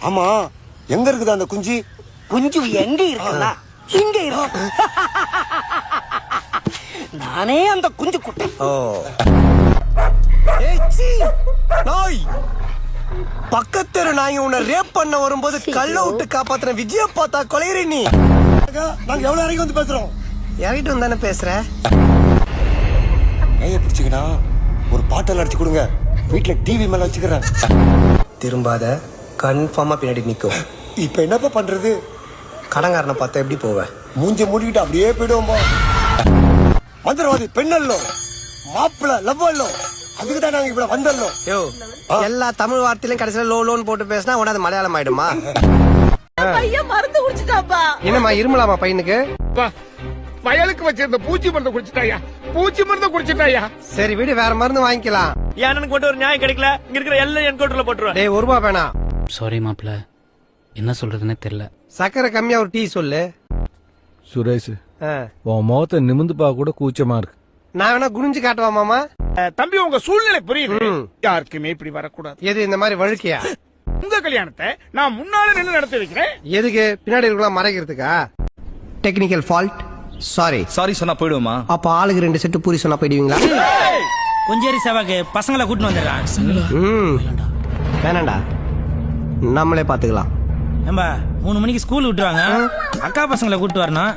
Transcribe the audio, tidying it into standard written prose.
ஆமா, எங்க இருக்குது அந்த குஞ்சு? குஞ்சு எங்க இருக்குன்னா இங்க இருக்கு. நானே அந்த குஞ்சு குட்டை. நாய், பக்கத்தெரு நாய் உன்னை ரேப் பண்ண வரும்போது கல்ல விட்டு காப்பாத்துற விஜய பார்த்தா கொலையிற நீ. நாங்க எவ்வளவு இறங்கி வந்து பேசுறோம். இறங்கிட்டு வந்தானே பேசுற. கையை பிடிச்சுக்கனா ஒரு பாட்டல் அடிச்சு கொடுங்க, வீட்டுல டிவி மேல வச்சுக்கிறேன். திரும்பாத, கன்ஃபார்மா பின்னாடி நிக்கும். இப்ப என்னப்பா பண்றது? கடங்காரனை பார்த்தா எப்படி போவ? மூஞ்ச மூடிக்கிட்டு அப்படியே போயிடுவோம்பா. மந்திரவாதி பெண்ணல்லோ, மாப்பிள்ள லவ்வல்லோ, அதுக்குதான் நாங்க இப்ப வந்தல்லோ. யோ, எல்லா தமிழ் வார்த்தையிலும் கடைசியில லோ லோன் போட்டு பேசினா உடனே அது மலையாளம் ஆயிடுமா? பையன் மருந்து குடிச்சிட்டாப்பா. என்னம்மா இருமலாமா பையனுக்கு? வயலுக்கு வச்சிருந்த பூச்சி மருந்து குடிச்சிட்டாயா, பூச்சி மருந்து குடிச்சிட்டாயா. சரி வீடு, வேற மருந்து வாங்கிக்கலாம். எனக்கு மட்டும் ஒரு நியாயம் கிடைக்கல, இங்க இருக்கிற எல்லாம் என் கவுண்டர்ல போட்டுருவேன். டேய், ஒரு ரூபா வேணாம். சாரி மாப்பிள்ள, என்ன சொல்றதுன்னே தெரியல. சக்கரை கம்மியா ஒரு டீ சொல்லு. சுரேஷ், உன் முகத்தை நிமிந்து பார்க்க கூட கூச்சமா இருக்கு. நான் வேணா குனிஞ்சு காட்டுவா மாமா? தம்பி, உங்க சூழ்நிலை புரியுது. யாருக்குமே இப்படி வரக்கூடாது. எது இந்த மாதிரி வழுக்கையா? உங்க கல்யாணத்தை நான் முன்னால நின்று நடத்தி வைக்கிறேன். எதுக்கு? பின்னாடி இருக்கலாம் மறைக்கிறதுக்கா? Technical fault. சாரி சொன்னா போயிடுவோமா? அப்ப ஆளுக்கு 2 செட்டு பூரி சொன்னா போயிடுவீங்களா? கொஞ்சேரி சேவாக்கு பசங்களை கூட்டின்னு வந்துடுறான். வேணாண்டா, நம்மளே பாத்துக்கலாம். நம்ம 3 மணிக்கு ஸ்கூல் விட்டுருவாங்க, அக்கா பசங்களை கூட்டு வரணும்.